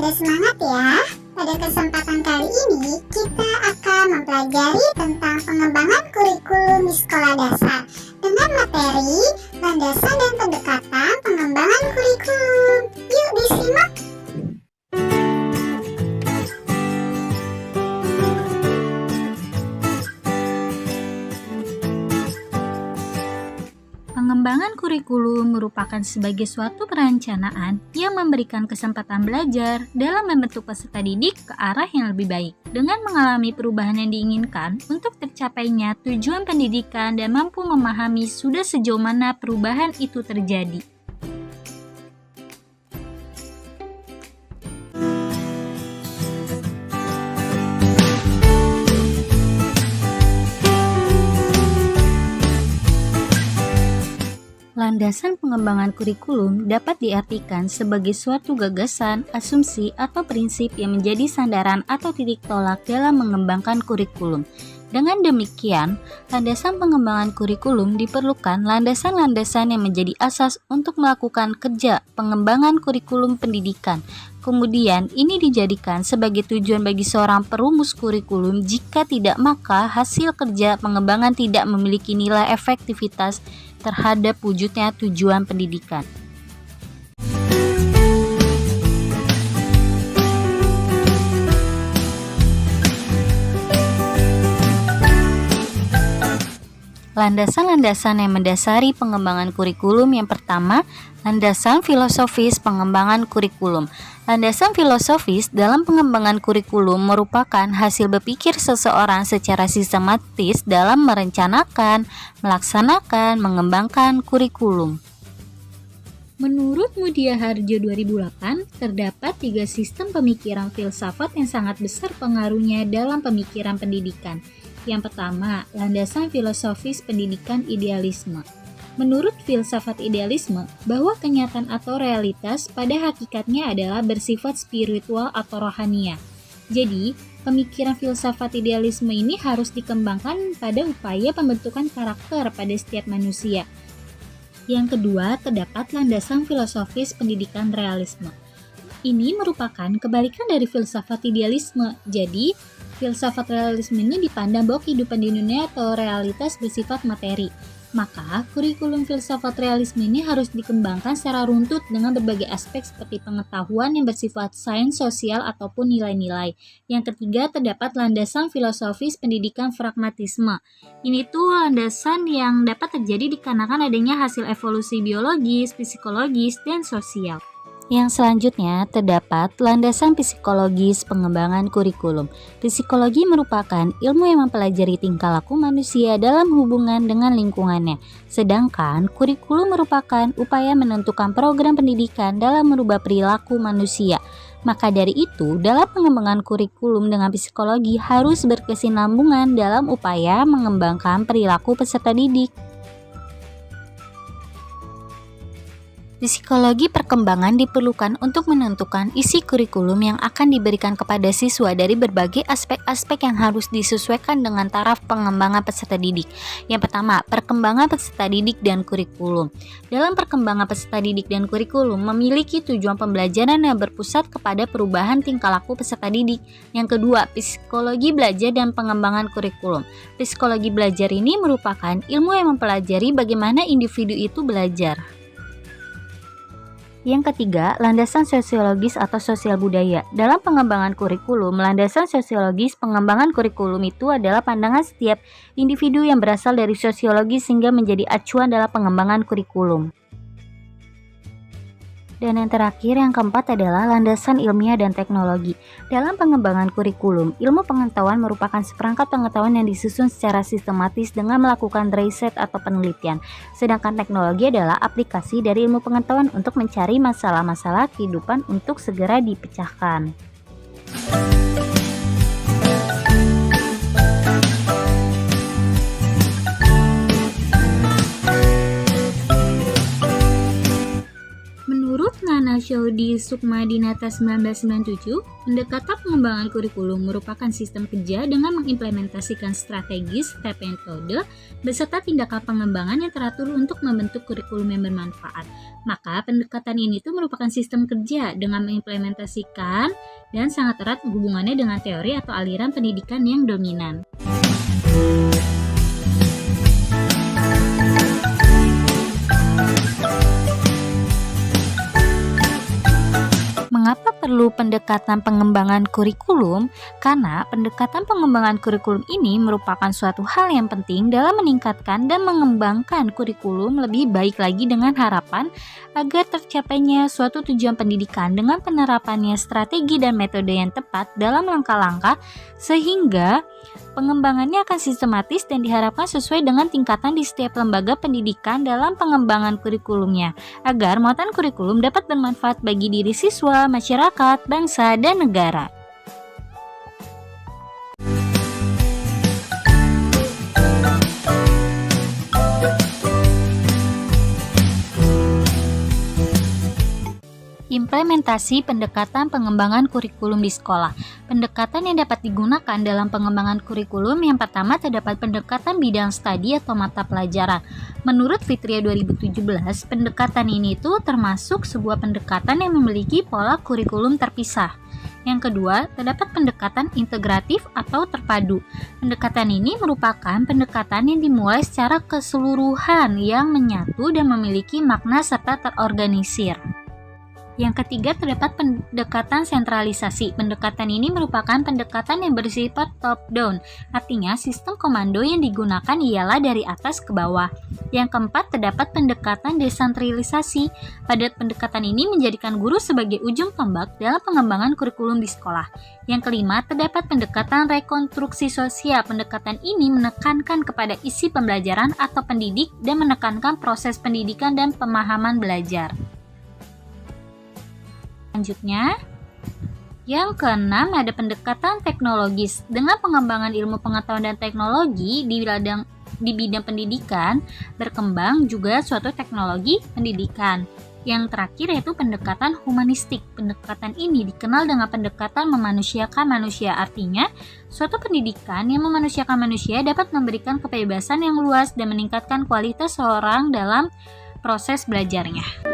pada semangat ya. Pada kesempatan kali ini kita akan mempelajari tentang pengembangan kurikulum di sekolah dasar dengan materi landasan dan pendekatan pengembangan kurikulum. Yuk disimak. Pengembangan kurikulum merupakan sebagai suatu perencanaan yang memberikan kesempatan belajar dalam membentuk peserta didik ke arah yang lebih baik dengan mengalami perubahan yang diinginkan untuk tercapainya tujuan pendidikan dan mampu memahami sudah sejauh mana perubahan itu terjadi. Landasan pengembangan kurikulum dapat diartikan sebagai suatu gagasan, asumsi, atau prinsip yang menjadi sandaran atau titik tolak dalam mengembangkan kurikulum. Dengan demikian, landasan pengembangan kurikulum diperlukan landasan-landasan yang menjadi asas untuk melakukan kerja pengembangan kurikulum pendidikan. Kemudian, ini dijadikan sebagai tujuan bagi seorang perumus kurikulum. Jika tidak, maka hasil kerja pengembangan tidak memiliki nilai efektivitas terhadap wujudnya tujuan pendidikan. Landasan-landasan yang mendasari pengembangan kurikulum. Yang pertama, landasan filosofis pengembangan kurikulum. Landasan filosofis dalam pengembangan kurikulum merupakan hasil berpikir seseorang secara sistematis dalam merencanakan, melaksanakan, mengembangkan kurikulum. Menurut Mudia Harjo 2008, terdapat 3 sistem pemikiran filsafat yang sangat besar pengaruhnya dalam pemikiran pendidikan. Yang pertama, landasan filosofis pendidikan idealisme. Menurut filsafat idealisme, bahwa kenyataan atau realitas pada hakikatnya adalah bersifat spiritual atau rohania. Jadi, pemikiran filsafat idealisme ini harus dikembangkan pada upaya pembentukan karakter pada setiap manusia. Yang kedua, terdapat landasan filosofis pendidikan realisme. Ini merupakan kebalikan dari filsafat idealisme. Jadi, filsafat realisme ini dipandang bahwa kehidupan di dunia atau realitas bersifat materi. Maka, kurikulum filsafat realisme ini harus dikembangkan secara runtut dengan berbagai aspek seperti pengetahuan yang bersifat sains sosial ataupun nilai-nilai. Yang ketiga, terdapat landasan filosofis pendidikan pragmatisme. Ini tuh landasan yang dapat terjadi dikarenakan adanya hasil evolusi biologis, psikologis, dan sosial. Yang selanjutnya terdapat landasan psikologis pengembangan kurikulum. Psikologi merupakan ilmu yang mempelajari tingkah laku manusia dalam hubungan dengan lingkungannya. Sedangkan kurikulum merupakan upaya menentukan program pendidikan dalam merubah perilaku manusia. Maka dari itu, dalam pengembangan kurikulum dengan psikologi harus berkesinambungan dalam upaya mengembangkan perilaku peserta didik. Psikologi perkembangan diperlukan untuk menentukan isi kurikulum yang akan diberikan kepada siswa dari berbagai aspek-aspek yang harus disesuaikan dengan taraf pengembangan peserta didik. Yang pertama, perkembangan peserta didik dan kurikulum. Dalam perkembangan peserta didik dan kurikulum memiliki tujuan pembelajaran yang berpusat kepada perubahan tingkah laku peserta didik. Yang kedua, psikologi belajar dan pengembangan kurikulum. Psikologi belajar ini merupakan ilmu yang mempelajari bagaimana individu itu belajar. Yang ketiga, landasan sosiologis atau sosial budaya. Dalam pengembangan kurikulum, landasan sosiologis pengembangan kurikulum itu adalah pandangan setiap individu yang berasal dari sosiologi sehingga menjadi acuan dalam pengembangan kurikulum. Dan yang terakhir, yang keempat adalah landasan ilmiah dan teknologi. Dalam pengembangan kurikulum, ilmu pengetahuan merupakan seperangkat pengetahuan yang disusun secara sistematis dengan melakukan riset atau penelitian. Sedangkan teknologi adalah aplikasi dari ilmu pengetahuan untuk mencari masalah-masalah kehidupan untuk segera dipecahkan. Chody Sukmadinata 1997, pendekatan pengembangan kurikulum merupakan sistem kerja dengan mengimplementasikan strategis, step metode, beserta tindakan pengembangan yang teratur untuk membentuk kurikulum yang bermanfaat. Maka pendekatan ini tuh merupakan sistem kerja dengan mengimplementasikan dan sangat erat hubungannya dengan teori atau aliran pendidikan yang dominan. Mengapa perlu pendekatan pengembangan kurikulum? Karena pendekatan pengembangan kurikulum ini merupakan suatu hal yang penting dalam meningkatkan dan mengembangkan kurikulum lebih baik lagi dengan harapan agar tercapainya suatu tujuan pendidikan dengan penerapannya strategi dan metode yang tepat dalam langkah-langkah sehingga pengembangannya akan sistematis dan diharapkan sesuai dengan tingkatan di setiap lembaga pendidikan dalam pengembangan kurikulumnya, agar muatan kurikulum dapat bermanfaat bagi diri siswa, masyarakat, bangsa, dan negara. Implementasi pendekatan pengembangan kurikulum di sekolah. Pendekatan yang dapat digunakan dalam pengembangan kurikulum yang pertama terdapat pendekatan bidang studi atau mata pelajaran. Menurut Fitria 2017, pendekatan ini itu termasuk sebuah pendekatan yang memiliki pola kurikulum terpisah. Yang kedua, terdapat pendekatan integratif atau terpadu. Pendekatan ini merupakan pendekatan yang dimulai secara keseluruhan yang menyatu dan memiliki makna serta terorganisir. Yang ketiga, terdapat pendekatan sentralisasi. Pendekatan ini merupakan pendekatan yang bersifat top-down, artinya sistem komando yang digunakan ialah dari atas ke bawah. Yang keempat, terdapat pendekatan desentralisasi. Pada pendekatan ini menjadikan guru sebagai ujung tombak dalam pengembangan kurikulum di sekolah. Yang kelima, terdapat pendekatan rekonstruksi sosial. Pendekatan ini menekankan kepada isi pembelajaran atau pendidik dan menekankan proses pendidikan dan pemahaman belajar. Selanjutnya, yang keenam ada pendekatan teknologis. Dengan pengembangan ilmu pengetahuan dan teknologi di bidang pendidikan, berkembang juga suatu teknologi pendidikan. Yang terakhir yaitu pendekatan humanistik. Pendekatan ini dikenal dengan pendekatan memanusiakan manusia. Artinya, suatu pendidikan yang memanusiakan manusia dapat memberikan kebebasan yang luas dan meningkatkan kualitas seorang dalam proses belajarnya.